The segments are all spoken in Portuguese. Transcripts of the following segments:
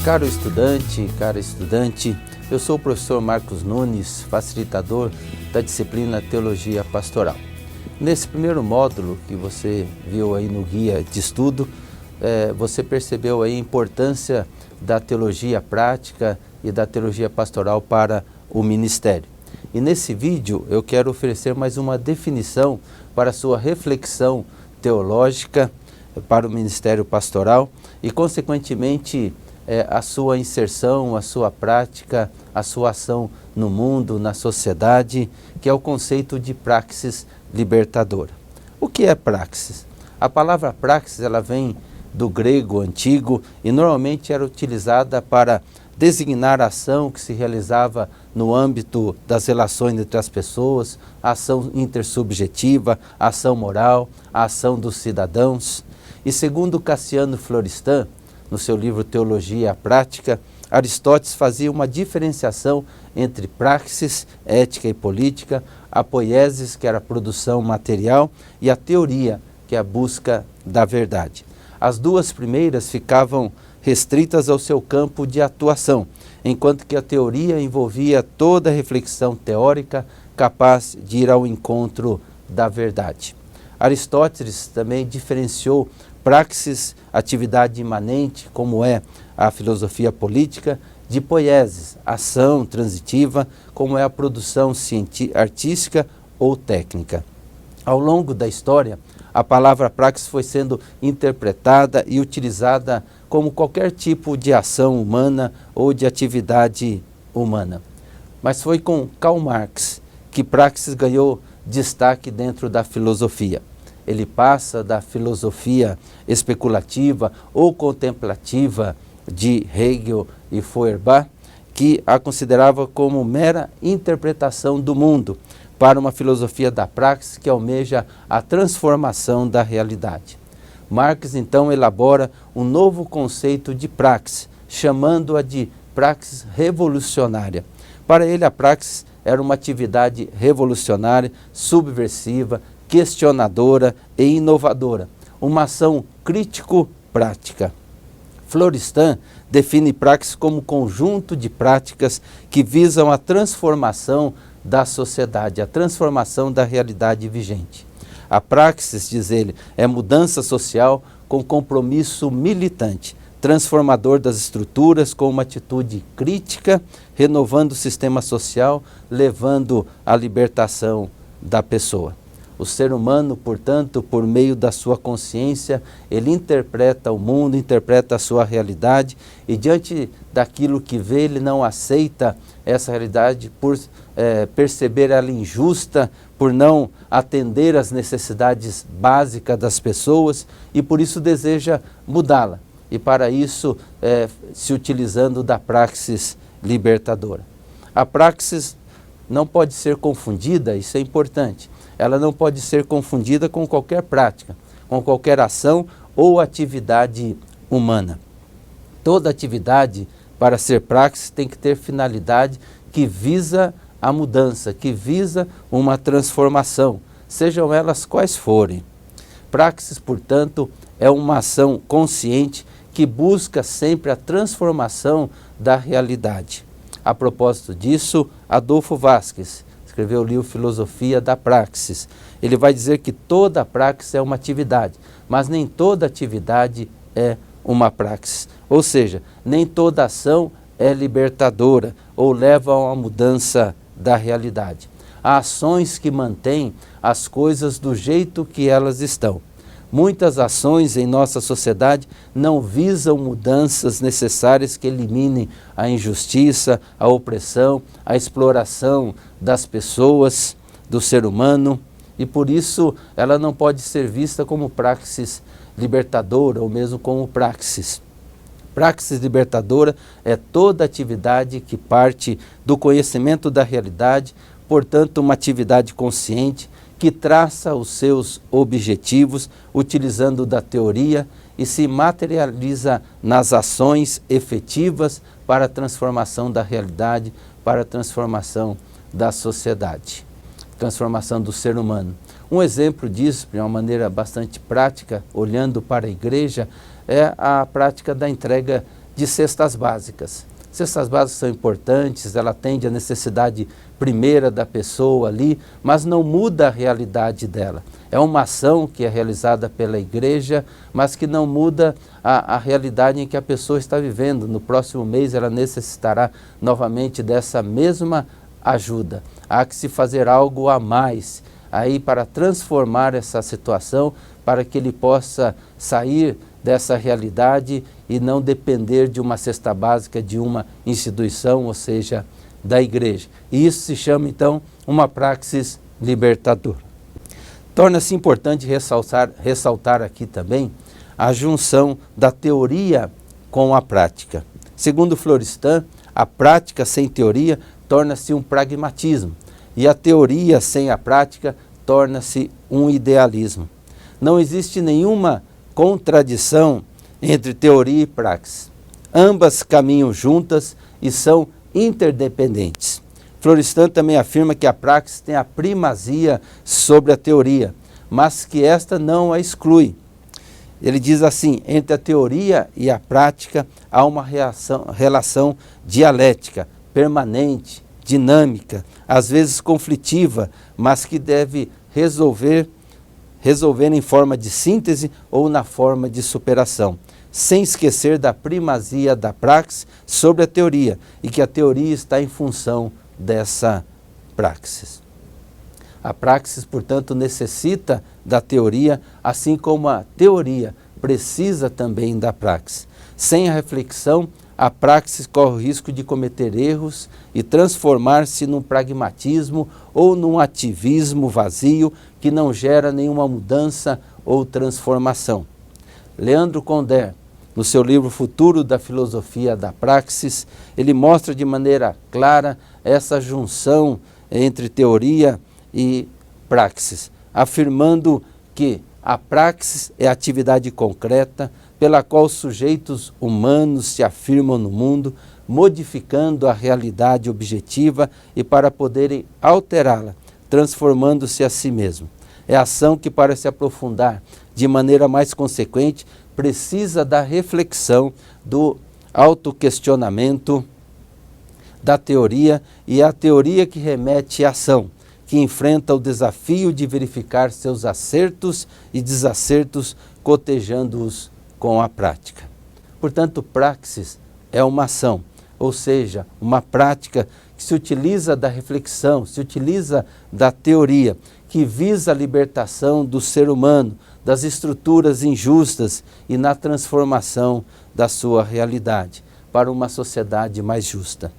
Caro estudante, cara estudante, eu sou o professor Marcos Nunes, facilitador da disciplina Teologia Pastoral. Nesse primeiro módulo que você viu aí no guia de estudo, você percebeu aí a importância da teologia prática e da teologia pastoral para o ministério. E nesse vídeo eu quero oferecer mais uma definição para a sua reflexão teológica para o ministério pastoral e, consequentemente, a sua inserção, a sua prática, a sua ação no mundo, na sociedade, que é o conceito de praxis libertadora. O que é praxis? A palavra praxis ela vem do grego antigo e normalmente era utilizada para designar a ação que se realizava no âmbito das relações entre as pessoas, a ação intersubjetiva, a ação moral, a ação dos cidadãos. E segundo Cassiano Florestan, no seu livro Teologia Prática, Aristóteles fazia uma diferenciação entre praxis, ética e política, a poiesis, que era a produção material, e a teoria, que é a busca da verdade. As duas primeiras ficavam restritas ao seu campo de atuação, enquanto que a teoria envolvia toda a reflexão teórica capaz de ir ao encontro da verdade. Aristóteles também diferenciou praxis, atividade imanente, como é a filosofia política, de poiesis, ação transitiva, como é a produção artística ou técnica. Ao longo da história, a palavra praxis foi sendo interpretada e utilizada como qualquer tipo de ação humana ou de atividade humana. Mas foi com Karl Marx que praxis ganhou destaque dentro da filosofia. Ele passa da filosofia especulativa ou contemplativa de Hegel e Feuerbach, que a considerava como mera interpretação do mundo, para uma filosofia da praxis que almeja a transformação da realidade. Marx então elabora um novo conceito de praxis, chamando-a de praxis revolucionária. Para ele a praxis era uma atividade revolucionária, subversiva, questionadora e inovadora, uma ação crítico-prática. Florestan define praxis como conjunto de práticas que visam a transformação da sociedade, a transformação da realidade vigente. A praxis, diz ele, é mudança social com compromisso militante, transformador das estruturas com uma atitude crítica, renovando o sistema social, levando à libertação da pessoa. O ser humano, portanto, por meio da sua consciência, ele interpreta o mundo, interpreta a sua realidade e diante daquilo que vê, ele não aceita essa realidade por perceber ela injusta, por não atender às necessidades básicas das pessoas e por isso deseja mudá-la. E para isso, se utilizando da praxis libertadora. A praxis não pode ser confundida, isso é importante. Ela não pode ser confundida com qualquer prática, com qualquer ação ou atividade humana. Toda atividade, para ser praxis, tem que ter finalidade que visa a mudança, que visa uma transformação, sejam elas quais forem. Praxis, portanto, é uma ação consciente que busca sempre a transformação da realidade. A propósito disso, Adolfo Vasquez escreveu o livro Filosofia da Praxis. Ele vai dizer que toda praxis é uma atividade, mas nem toda atividade é uma praxis. Ou seja, nem toda ação é libertadora ou leva a uma mudança da realidade. Há ações que mantêm as coisas do jeito que elas estão. Muitas ações em nossa sociedade não visam mudanças necessárias que eliminem a injustiça, a opressão, a exploração das pessoas, do ser humano, e por isso ela não pode ser vista como praxis libertadora ou mesmo como praxis. Praxis libertadora é toda atividade que parte do conhecimento da realidade, portanto uma atividade consciente, que traça os seus objetivos utilizando da teoria e se materializa nas ações efetivas para a transformação da realidade, para a transformação da sociedade, transformação do ser humano. Um exemplo disso, de uma maneira bastante prática, olhando para a igreja, é a prática da entrega de cestas básicas. Cestas básicas são importantes, ela atende a necessidade primeira da pessoa ali, mas não muda a realidade dela. É uma ação que é realizada pela igreja, mas que não muda a realidade em que a pessoa está vivendo. No próximo mês ela necessitará novamente dessa mesma ajuda. Há que se fazer algo a mais aí para transformar essa situação, para que ele possa sair dessa realidade e não depender de uma cesta básica de uma instituição, ou seja, da igreja. E isso se chama, então, uma praxis libertadora. Torna-se importante ressaltar aqui também a junção da teoria com a prática. Segundo Florestan, a prática sem teoria torna-se um pragmatismo, e a teoria sem a prática torna-se um idealismo. Não existe nenhuma contradição entre teoria e praxis. Ambas caminham juntas e são interdependentes. Florestan também afirma que a praxis tem a primazia sobre a teoria, mas que esta não a exclui. Ele diz assim: entre a teoria e a prática há uma relação dialética, permanente, dinâmica, às vezes conflitiva, mas que deve resolver em forma de síntese ou na forma de superação, sem esquecer da primazia da praxis sobre a teoria, e que a teoria está em função dessa praxis. A praxis, portanto, necessita da teoria, assim como a teoria precisa também da praxis. Sem a reflexão, a praxis corre o risco de cometer erros e transformar-se num pragmatismo ou num ativismo vazio que não gera nenhuma mudança ou transformação. Leandro Condé, no seu livro Futuro da Filosofia da Praxis, ele mostra de maneira clara essa junção entre teoria e praxis, afirmando que a praxis é a atividade concreta pela qual os sujeitos humanos se afirmam no mundo, modificando a realidade objetiva e para poderem alterá-la, transformando-se a si mesmo. É a ação que, para se aprofundar de maneira mais consequente, precisa da reflexão, do autoquestionamento da teoria, e é a teoria que remete à ação, que enfrenta o desafio de verificar seus acertos e desacertos, cotejando-os com a prática. Portanto, praxis é uma ação, ou seja, uma prática que se utiliza da reflexão, se utiliza da teoria, que visa a libertação do ser humano, das estruturas injustas e na transformação da sua realidade para uma sociedade mais justa.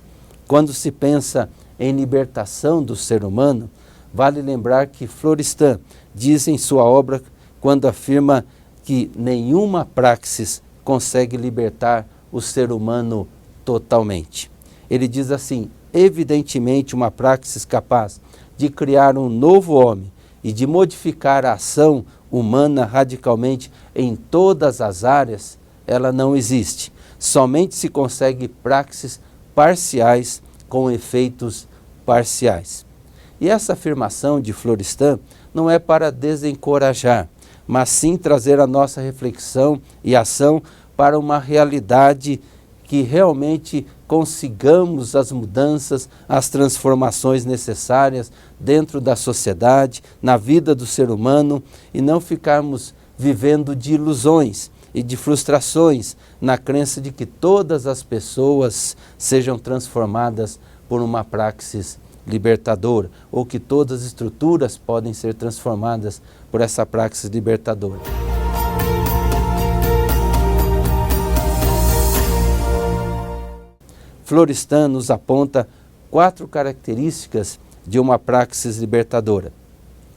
Quando se pensa em libertação do ser humano, vale lembrar que Florestan diz em sua obra, quando afirma que nenhuma praxis consegue libertar o ser humano totalmente. Ele diz assim: evidentemente uma praxis capaz de criar um novo homem e de modificar a ação humana radicalmente em todas as áreas, ela não existe. Somente se consegue praxis parciais com efeitos parciais. E essa afirmação de Florestan não é para desencorajar, mas sim trazer a nossa reflexão e ação para uma realidade que realmente consigamos as mudanças, as transformações necessárias dentro da sociedade, na vida do ser humano, e não ficarmos vivendo de ilusões e de frustrações na crença de que todas as pessoas sejam transformadas por uma praxis libertadora, ou que todas as estruturas podem ser transformadas por essa praxis libertadora. Florestan nos aponta 4 características de uma praxis libertadora.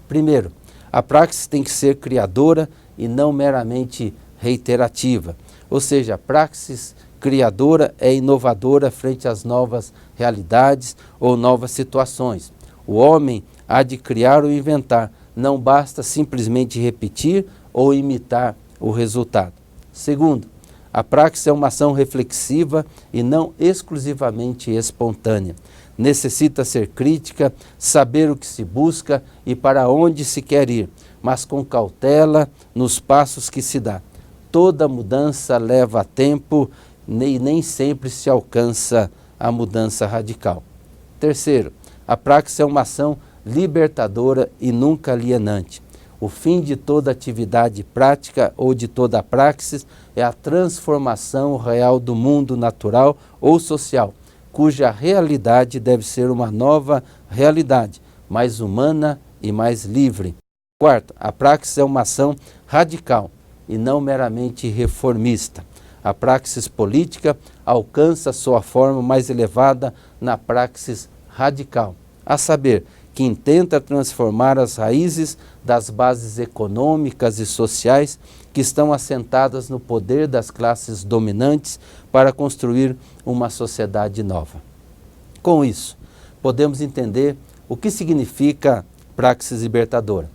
Primeiro, a praxis tem que ser criadora e não meramente reiterativa, ou seja, a praxis criadora é inovadora frente às novas realidades ou novas situações. O homem há de criar ou inventar, não basta simplesmente repetir ou imitar o resultado. Segundo, a praxis é uma ação reflexiva e não exclusivamente espontânea. Necessita ser crítica, saber o que se busca e para onde se quer ir, mas com cautela nos passos que se dá. Toda mudança leva tempo, e nem sempre se alcança a mudança radical. Terceiro, a praxis é uma ação libertadora e nunca alienante. O fim de toda atividade prática ou de toda praxis é a transformação real do mundo natural ou social, cuja realidade deve ser uma nova realidade, mais humana e mais livre. Quarto, a praxis é uma ação radical e não meramente reformista. A praxis política alcança sua forma mais elevada na praxis radical, a saber, que intenta transformar as raízes das bases econômicas e sociais que estão assentadas no poder das classes dominantes para construir uma sociedade nova. Com isso, podemos entender o que significa praxis libertadora.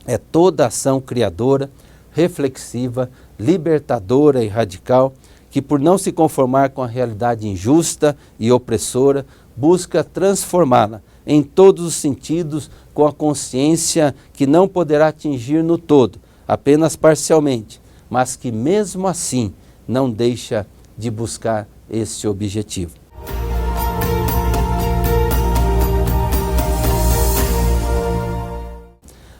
É toda ação criadora, reflexiva, libertadora e radical que, por não se conformar com a realidade injusta e opressora, busca transformá-la em todos os sentidos, com a consciência que não poderá atingir no todo, apenas parcialmente, mas que mesmo assim não deixa de buscar esse objetivo.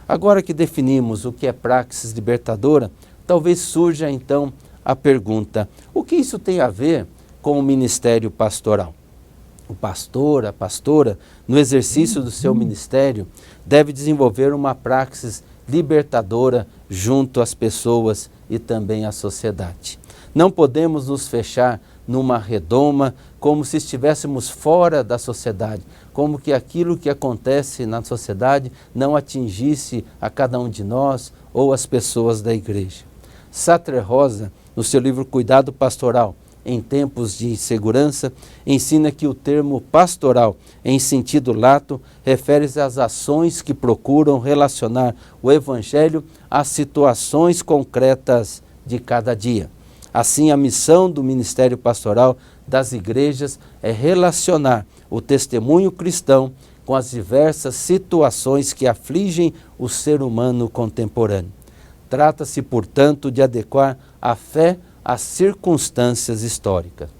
Agora que definimos o que é praxis libertadora, talvez surja então a pergunta: o que isso tem a ver com o ministério pastoral? O pastor, a pastora, no exercício do seu ministério, deve desenvolver uma praxis libertadora junto às pessoas e também à sociedade. Não podemos nos fechar numa redoma como se estivéssemos fora da sociedade, como que aquilo que acontece na sociedade não atingisse a cada um de nós ou as pessoas da igreja. Sartre Rosa, no seu livro Cuidado Pastoral, em tempos de insegurança, ensina que o termo pastoral, em sentido lato, refere-se às ações que procuram relacionar o Evangelho às situações concretas de cada dia. Assim, a missão do ministério pastoral das igrejas é relacionar o testemunho cristão com as diversas situações que afligem o ser humano contemporâneo. Trata-se, portanto, de adequar a fé às circunstâncias históricas.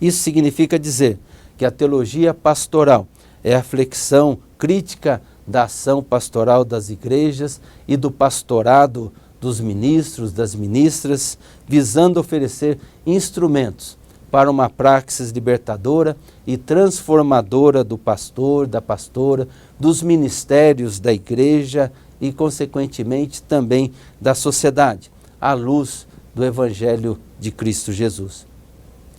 Isso significa dizer que a teologia pastoral é a flexão crítica da ação pastoral das igrejas e do pastorado dos ministros, das ministras, visando oferecer instrumentos para uma praxis libertadora e transformadora do pastor, da pastora, dos ministérios da igreja e, consequentemente, também da sociedade, à luz do Evangelho de Cristo Jesus.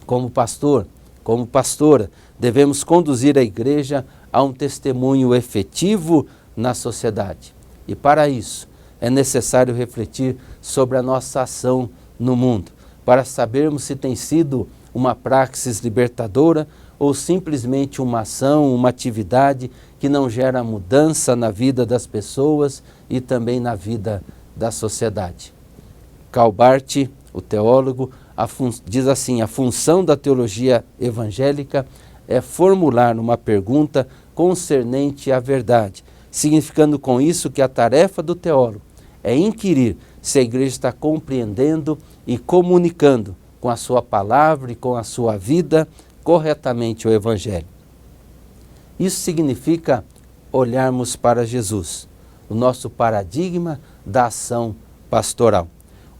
Como pastor, como pastora, devemos conduzir a igreja a um testemunho efetivo na sociedade. E para isso, é necessário refletir sobre a nossa ação no mundo, para sabermos se tem sido uma praxis libertadora ou simplesmente uma ação, uma atividade que não gera mudança na vida das pessoas e também na vida da sociedade. Karl Barth, o teólogo, diz assim: a função da teologia evangélica é formular uma pergunta concernente à verdade, significando com isso que a tarefa do teólogo é inquirir se a igreja está compreendendo e comunicando com a sua palavra e com a sua vida corretamente o Evangelho. Isso significa olharmos para Jesus, o nosso paradigma da ação pastoral.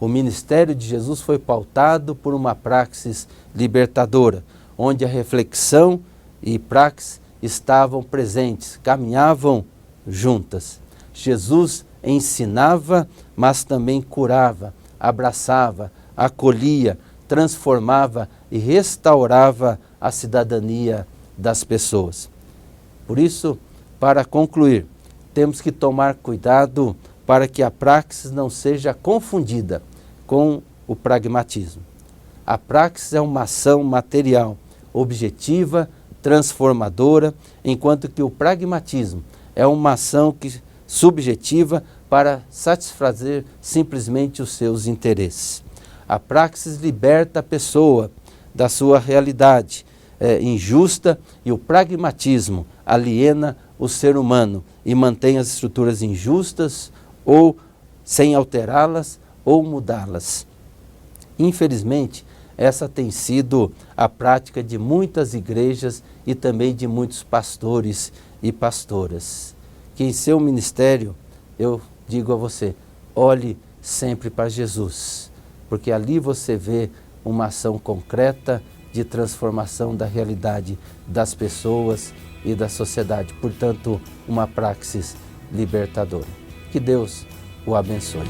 O ministério de Jesus foi pautado por uma praxis libertadora, onde a reflexão e praxis estavam presentes, caminhavam juntas. Jesus ensinava, mas também curava, abraçava, acolhia, transformava e restaurava a cidadania das pessoas. Por isso, para concluir, temos que tomar cuidado para que a praxis não seja confundida com o pragmatismo. A praxis é uma ação material, objetiva, transformadora, enquanto que o pragmatismo é uma ação subjetiva para satisfazer simplesmente os seus interesses. A praxis liberta a pessoa da sua realidade injusta e o pragmatismo aliena o ser humano e mantém as estruturas injustas ou sem alterá-las ou mudá-las. Infelizmente, Essa tem sido a prática de muitas igrejas e também de muitos pastores e pastoras. Que em seu ministério, eu digo a você, olhe sempre para Jesus, porque ali você vê uma ação concreta de transformação da realidade das pessoas e da sociedade. Portanto, uma praxis libertadora. Que Deus o abençoe.